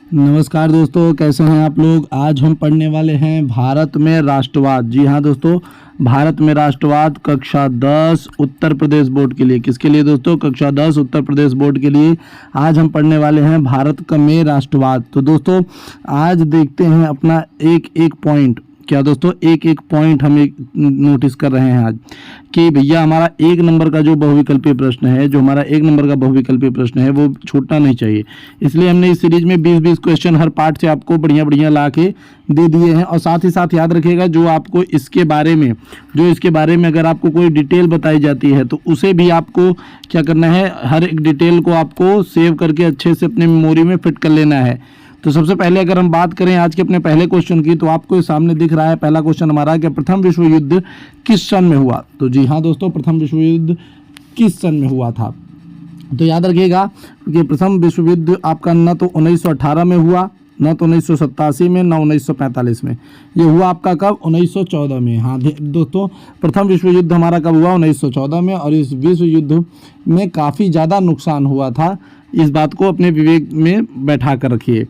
नमस्कार दोस्तों, कैसे हैं आप लोग। आज हम पढ़ने वाले हैं भारत में राष्ट्रवाद। जी हाँ दोस्तों, भारत में राष्ट्रवाद कक्षा 10 उत्तर प्रदेश बोर्ड के लिए। किसके लिए दोस्तों? कक्षा 10 उत्तर प्रदेश बोर्ड के लिए आज हम पढ़ने वाले हैं भारत में राष्ट्रवाद। तो दोस्तों आज देखते हैं अपना एक एक पॉइंट। क्या दोस्तों, एक एक पॉइंट हम एक नोटिस कर रहे हैं आज कि भैया हमारा एक नंबर का जो बहुविकल्पीय प्रश्न है, जो हमारा एक नंबर का बहुविकल्पीय प्रश्न है वो छूटना नहीं चाहिए। इसलिए हमने इस सीरीज में 20-20 क्वेश्चन हर पार्ट से आपको बढ़िया बढ़िया ला के दे दिए हैं। और साथ ही साथ याद रखिएगा, जो आपको इसके बारे में अगर आपको कोई डिटेल बताई जाती है तो उसे भी आपको क्या करना है, हर एक डिटेल को आपको सेव करके अच्छे से अपने मेमोरी में फिट कर लेना है। तो सबसे पहले अगर हम बात करें आज के अपने पहले क्वेश्चन की, तो आपको सामने दिख रहा है पहला क्वेश्चन हमारा कि प्रथम विश्व युद्ध किस सन में हुआ। तो जी हाँ दोस्तों, प्रथम विश्व युद्ध किस सन में हुआ था। तो याद रखिएगा कि प्रथम विश्व युद्ध आपका न तो 1918 में हुआ, न तो 1987 में, न 1945 में। ये हुआ आपका कब? 1914 में। हाँ दोस्तों, प्रथम विश्व युद्ध हमारा कब हुआ? 1914 में। और इस विश्व युद्ध में काफ़ी ज़्यादा नुकसान हुआ था। इस बात को अपने विवेक में बैठा कर रखिए।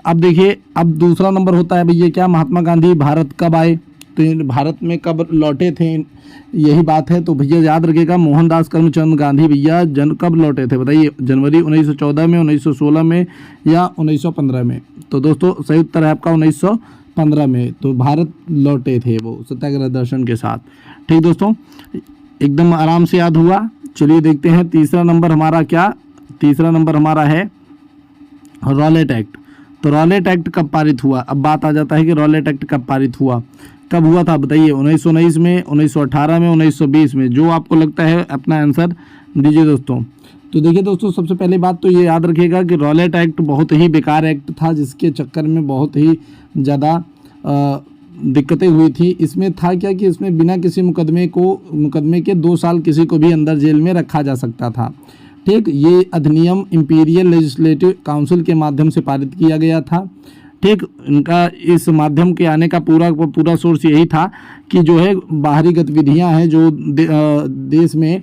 अब देखिए, अब दूसरा नंबर होता है भैया क्या, महात्मा गांधी भारत कब आए, तो भारत में कब लौटे थे, यही बात है। तो भैया याद रखिएगा, मोहनदास करमचंद गांधी भैया कब लौटे थे बताइए? जनवरी 1914 में, 1916 में या 1915 में? तो दोस्तों सही उत्तर है आपका 1915 में। तो भारत लौटे थे वो सत्याग्रह दर्शन के साथ। ठीक दोस्तों, एकदम आराम से याद हुआ। चलिए देखते हैं तीसरा नंबर हमारा क्या। तीसरा नंबर हमारा है रॉलेट एक्ट। तो रॉलेट एक्ट कब पारित हुआ? अब बात आ जाता है कि रॉलेट एक्ट कब पारित हुआ, कब हुआ था बताइए? 1919 में, 1918 में, 1920 में। जो आपको लगता है अपना आंसर दीजिए दोस्तों। तो देखिए दोस्तों, सबसे पहली बात तो ये याद रखिएगा कि रॉलेट एक्ट बहुत ही बेकार एक्ट था, जिसके चक्कर में बहुत ही ज़्यादा दिक्कतें हुई थी। इसमें था क्या कि इसमें बिना किसी मुकदमे के 2 साल किसी को भी अंदर जेल में रखा जा सकता था। ठीक, ये अधिनियम इंपीरियल लेजिस्लेटिव काउंसिल के माध्यम से पारित किया गया था। ठीक, इनका इस माध्यम के आने का पूरा सोर्स यही था कि जो है बाहरी गतिविधियां हैं जो देश में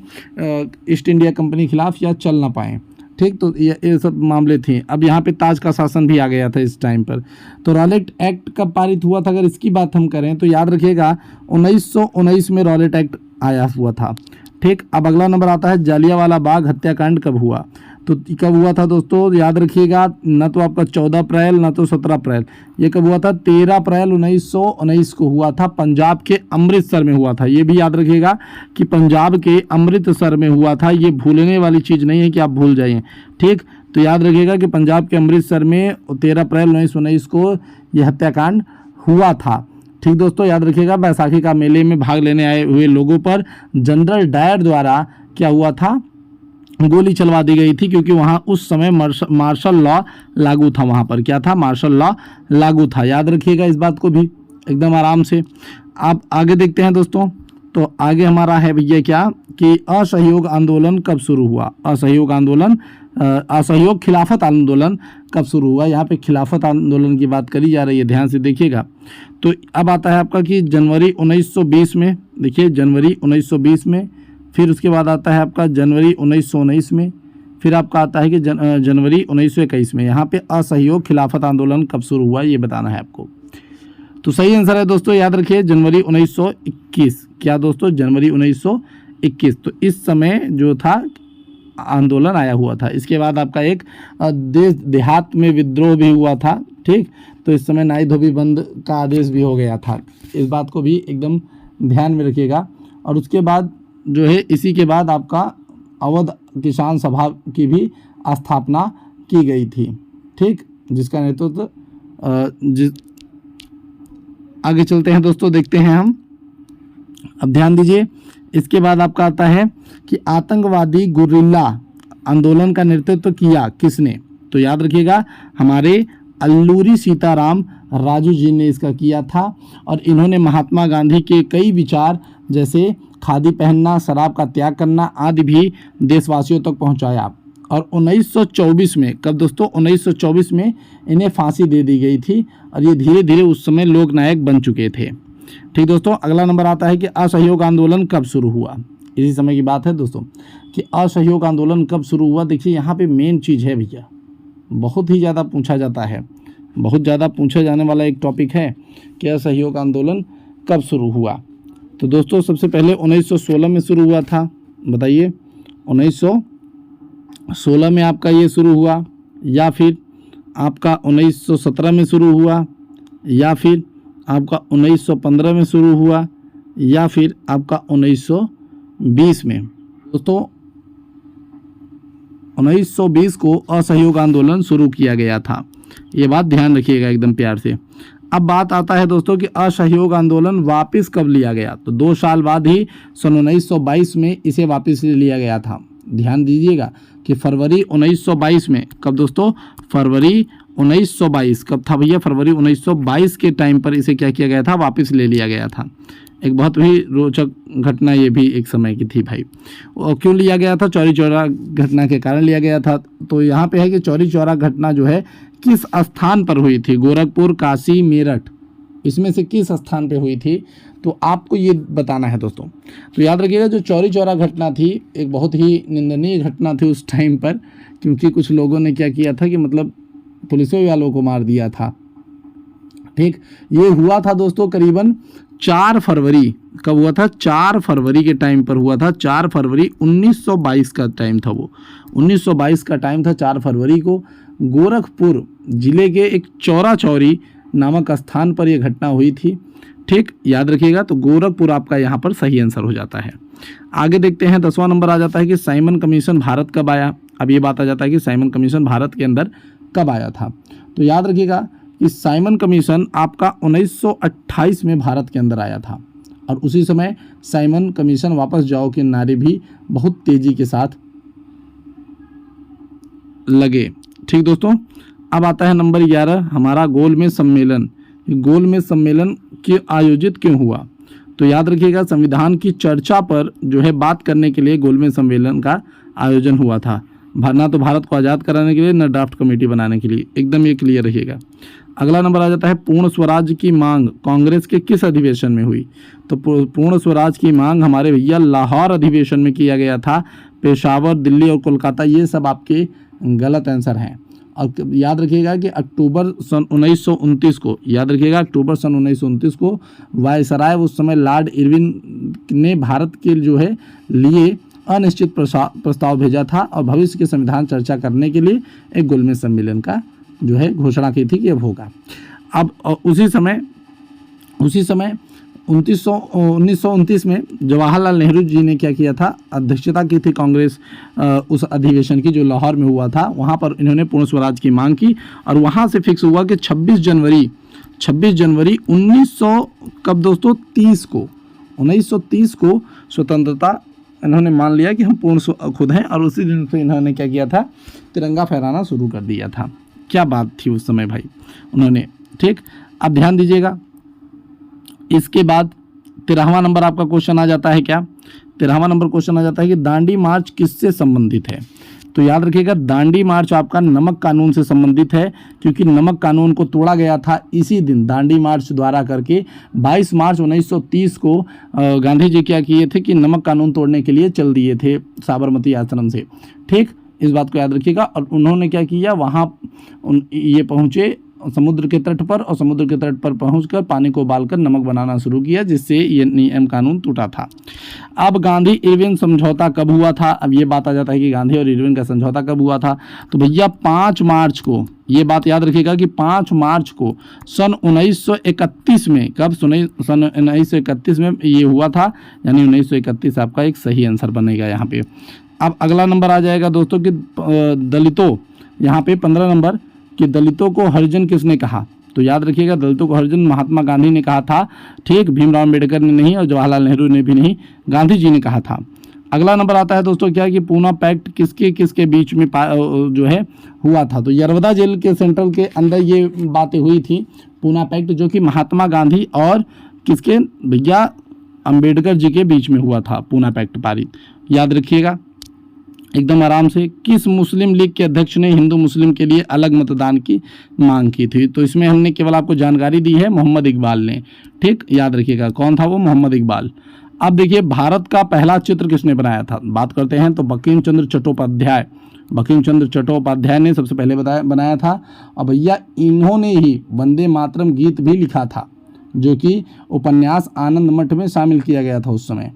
ईस्ट इंडिया कंपनी के खिलाफ या चल ना पाएँ। ठीक, तो ये सब मामले थे। अब यहाँ पे ताज का शासन भी आ गया था इस टाइम पर। तो रॉलेट एक्ट कब पारित हुआ था, अगर इसकी बात हम करें तो याद रखिएगा 1919 में रॉलेट एक्ट आया हुआ था। ठीक, अब अगला नंबर आता है जालियांवाला बाग हत्याकांड कब हुआ। तो कब हुआ था दोस्तों? याद रखिएगा, न तो आपका 14 अप्रैल न तो 17 अप्रैल। ये कब हुआ था? 13 अप्रैल 1919 को हुआ था। पंजाब के अमृतसर में हुआ था। ये भी याद रखिएगा कि पंजाब के अमृतसर में हुआ था। ये भूलने वाली चीज़ नहीं है कि आप भूल जाइए। ठीक, तो याद रखिएगा कि पंजाब के अमृतसर में 13 अप्रैल 1919 को यह हत्याकांड हुआ था। ठीक दोस्तों, याद रखिएगा, बैसाखी का मेले में भाग लेने आए हुए लोगों पर जनरल डायर द्वारा क्या हुआ था? गोली चलवा दी गई थी, क्योंकि वहाँ उस समय मार्शल लॉ लागू था। वहाँ पर क्या था? मार्शल लॉ लागू था। याद रखिएगा इस बात को भी एकदम आराम से। आप आगे देखते हैं दोस्तों। तो आगे हमारा है भैया क्या कि असहयोग आंदोलन कब शुरू हुआ। असहयोग खिलाफत आंदोलन कब शुरू हुआ। यहाँ पे खिलाफत आंदोलन की बात करी जा रही है, ध्यान से देखिएगा। तो अब आता है आपका कि जनवरी 1920 में। देखिए, जनवरी 1920 में। फिर उसके बाद आता है आपका जनवरी 1919 में। फिर आपका आता है कि जनवरी 1921 में। यहाँ पे असहयोग खिलाफत आंदोलन कब शुरू हुआ ये बताना है आपको। तो सही आंसर है दोस्तों, याद रखिए जनवरी 1921। क्या दोस्तों? जनवरी 1921। तो इस समय जो था आंदोलन आया हुआ था। इसके बाद आपका एक देश देहात में विद्रोह भी हुआ था। ठीक, तो इस समय नाई धोबी बंद का आदेश भी हो गया था। इस बात को भी एकदम ध्यान में रखिएगा। और उसके बाद जो है, इसी के बाद आपका अवध किसान सभा की भी स्थापना की गई थी। ठीक, जिसका नेतृत्व आगे चलते हैं दोस्तों, देखते हैं हम। अब ध्यान दीजिए, इसके बाद आपका आता है कि आतंकवादी गुरिल्ला आंदोलन का नेतृत्व किया किसने। तो याद रखिएगा, हमारे अल्लूरी सीताराम राजू जी ने इसका किया था। और इन्होंने महात्मा गांधी के कई विचार, जैसे खादी पहनना, शराब का त्याग करना आदि भी देशवासियों तक पहुंचाया। और 1924 में, कब दोस्तों? 1924 में इन्हें फांसी दे दी गई थी। और ये धीरे धीरे उस समय लोक नायक बन चुके थे। ठीक दोस्तों, अगला नंबर आता है कि असहयोग आंदोलन कब शुरू हुआ। इसी समय की बात है दोस्तों कि असहयोग आंदोलन कब शुरू हुआ। देखिए, यहाँ पे मेन चीज़ है भैया, बहुत ही ज़्यादा पूछा जाता है बहुत ज़्यादा पूछा जाने वाला एक टॉपिक है कि असहयोग आंदोलन कब शुरू हुआ। तो दोस्तों सबसे पहले 1916 में शुरू हुआ था। बताइए 1916 में आपका ये शुरू हुआ, या फिर आपका 1917 में शुरू हुआ, या फिर आपका 1915 में शुरू हुआ, या फिर आपका 1920 में। दोस्तों 1920 को असहयोग आंदोलन शुरू किया गया था, ये बात ध्यान रखिएगा एकदम प्यार से। अब बात आता है दोस्तों कि असहयोग आंदोलन वापस कब लिया गया। तो 2 साल बाद ही सन 1922 में इसे वापस लिया गया था। ध्यान दीजिएगा कि फरवरी 1922 में, कब दोस्तों, फरवरी 1922 कब था भैया, फरवरी 1922 के टाइम पर इसे क्या किया गया था, वापस ले लिया गया था। एक बहुत ही रोचक घटना ये भी एक समय की थी भाई। और क्यों लिया गया था, चौरी चौरा घटना के कारण लिया गया था। तो यहाँ पे है कि चौरी चौरा घटना जो है किस स्थान पर हुई थी, गोरखपुर, काशी, मेरठ, इसमें से किस स्थान पे हुई थी, तो आपको ये बताना है दोस्तों। तो याद रखिएगा जो चौरी चौरा घटना थी एक बहुत ही निंदनीय घटना थी उस टाइम पर, क्योंकि कुछ लोगों ने क्या किया था कि मतलब पुलिसों वालों को मार दिया था। ठीक, ये हुआ था दोस्तों करीबन 4 फरवरी, कब हुआ था, 4 फरवरी के टाइम पर हुआ था। 4 फरवरी 1922 का टाइम था, वो 1922 का टाइम था। 4 फरवरी को गोरखपुर जिले के एक चौरा चौरी नामक स्थान पर यह घटना हुई थी। ठीक, याद रखिएगा। तो गोरखपुर आपका यहाँ पर सही आंसर हो जाता है। आगे देखते हैं 10वां नंबर आ जाता है कि साइमन कमीशन भारत कब आया। अब ये बात आ जाता है कि साइमन कमीशन भारत के अंदर कब आया था। तो याद रखिएगा कि साइमन कमीशन आपका 1928 में भारत के अंदर आया था, और उसी समय साइमन कमीशन वापस जाओ के नारे भी बहुत तेजी के साथ लगे। ठीक दोस्तों, अब आता है नंबर 11 हमारा गोलमेज सम्मेलन। गोलमेज सम्मेलन के आयोजित क्यों हुआ। तो याद रखिएगा संविधान की चर्चा पर जो है बात करने के लिए गोलमेज सम्मेलन का आयोजन हुआ था। ना तो भारत को आज़ाद कराने के लिए, ना ड्राफ्ट कमेटी बनाने के लिए, एकदम ये क्लियर रहिएगा। अगला नंबर आ जाता है पूर्ण स्वराज की मांग कांग्रेस के किस अधिवेशन में हुई। तो पूर्ण स्वराज की मांग हमारे भैया लाहौर अधिवेशन में किया गया था। पेशावर, दिल्ली और कोलकाता ये सब आपके गलत आंसर हैं। और याद रखिएगा कि अक्टूबर सन 1929 को, याद रखिएगा अक्टूबर सन 1929 को वायसराय उस समय लॉर्ड इरविन ने भारत के जो है लिए अनिश्चित प्रस्ताव भेजा था और भविष्य के संविधान चर्चा करने के लिए एक गोलमेज सम्मेलन का जो है घोषणा की थी कि अब होगा। अब उसी समय 1929 में जवाहरलाल नेहरू जी ने क्या किया था, अध्यक्षता की थी कांग्रेस उस अधिवेशन की जो लाहौर में हुआ था। वहाँ पर इन्होंने पूर्ण स्वराज की मांग की और वहाँ से फिक्स हुआ कि 26 जनवरी 1900 कब दोस्तों 1930 को स्वतंत्रता इन्होंने मान लिया कि हम पूर्ण खुद हैं, और उसी दिन से इन्होंने क्या किया था, तिरंगा फहराना शुरू कर दिया था। क्या बात थी उस समय भाई उन्होंने। ठीक, अब ध्यान दीजिएगा। इसके बाद 13वां नंबर आपका क्वेश्चन आ जाता है क्या, 13वां नंबर क्वेश्चन आ जाता है कि दांडी मार्च किससे संबंधित है। तो याद रखिएगा दांडी मार्च आपका नमक कानून से संबंधित है, क्योंकि नमक कानून को तोड़ा गया था इसी दिन दांडी मार्च द्वारा करके। 22 मार्च 1930 को गांधी जी क्या किए थे कि नमक कानून तोड़ने के लिए चल दिए थे साबरमती आश्रम से। ठीक, इस बात को याद रखिएगा। और उन्होंने क्या किया, वहाँ ये पहुँचे समुद्र के तट पर, और समुद्र के तट पर पहुंचकर पानी को उबालकर नमक बनाना शुरू किया, जिससे ये नियम कानून टूटा था। अब गांधी इरविन समझौता कब हुआ था। अब ये बात आ जाता है कि गांधी और इरविन का समझौता कब हुआ था। तो भैया 5 मार्च को, ये बात याद रखिएगा कि 5 मार्च को सन 1931 में, कब सन 1931 में ये हुआ था, यानी 1931 आपका एक सही आंसर बनेगा यहाँ पे। अब अगला नंबर आ जाएगा दोस्तों कि दलितों, यहाँ पे 15 नंबर कि दलितों को हरिजन किसने कहा। तो याद रखिएगा दलितों को हरिजन महात्मा गांधी ने कहा था। ठीक, भीमराव अम्बेडकर ने नहीं और जवाहरलाल नेहरू ने भी नहीं, गांधी जी ने कहा था। अगला नंबर आता है दोस्तों क्या कि पूना पैक्ट किसके किसके बीच में जो है हुआ था। तो यरवदा जेल के सेंट्रल के अंदर ये बातें हुई थी, पूना पैक्ट, जो कि महात्मा गांधी और किसके भैया अम्बेडकर जी के बीच में हुआ था पूना पैक्ट पारित। याद रखिएगा एकदम आराम से। किस मुस्लिम लीग के अध्यक्ष ने हिंदू मुस्लिम के लिए अलग मतदान की मांग की थी। तो इसमें हमने केवल आपको जानकारी दी है, मोहम्मद इकबाल ने। ठीक, याद रखिएगा कौन था वो, मोहम्मद इकबाल। अब देखिए भारत का पहला चित्र किसने बनाया था, बात करते हैं तो बंकिम चंद्र चट्टोपाध्याय बंकिम चंद्र चट्टोपाध्याय ने सबसे पहले बनाया था। और भैया इन्होंने ही वंदे मातरम गीत भी लिखा था, जो कि उपन्यास आनंद मठ में शामिल किया गया था उस समय।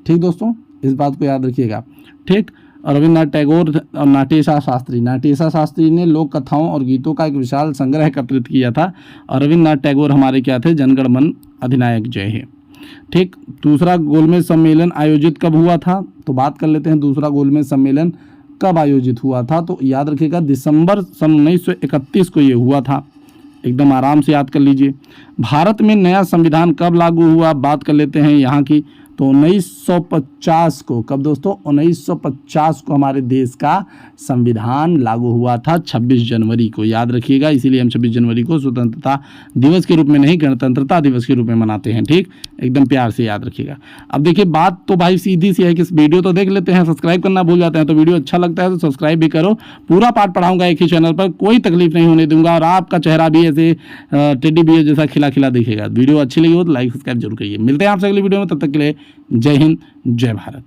ठीक दोस्तों, इस बात को याद रखिएगा। ठीक। और रविन्द्रनाथ टैगोर और नाटेशा शास्त्री ने लोक कथाओं और गीतों का एक विशाल संग्रह एकत्रित किया था। और रविन्द्रनाथ टैगोर हमारे क्या थे? जनगण मन अधिनायक जय हे। ठीक। दूसरा गोलमेज सम्मेलन आयोजित कब हुआ था? तो बात कर लेते हैं दूसरा गोलमेज सम्मेलन कब आयोजित हुआ था। तो याद रखिएगा दिसंबर सन 1931 को ये हुआ था। एकदम आराम से याद कर लीजिए। भारत में नया संविधान कब लागू हुआ? बात कर लेते हैं यहाँ की। तो 1950 को, कब दोस्तों? 1950 को हमारे देश का संविधान लागू हुआ था 26 जनवरी को, याद रखिएगा। इसीलिए हम 26 जनवरी को स्वतंत्रता दिवस के रूप में नहीं, गणतंत्रता दिवस के रूप में मनाते हैं। ठीक, एकदम प्यार से याद रखिएगा। अब देखिए बात तो भाई सीधी सी है कि इस वीडियो तो देख लेते हैं, सब्सक्राइब करना भूल जाते हैं। तो वीडियो अच्छा लगता है तो सब्सक्राइब भी करो। पूरा पाठ पढ़ाऊंगा एक ही चैनल पर, कोई तकलीफ नहीं होने दूंगा। और आपका चेहरा भी ऐसे टेडी बियर जैसा खिला खिला दिखेगा। वीडियो अच्छी लगी हो तो लाइक सब्सक्राइब जरूर करिए। मिलते हैं आपसे अगली वीडियो में, तब तक के लिए जय हिंद, जय भारत।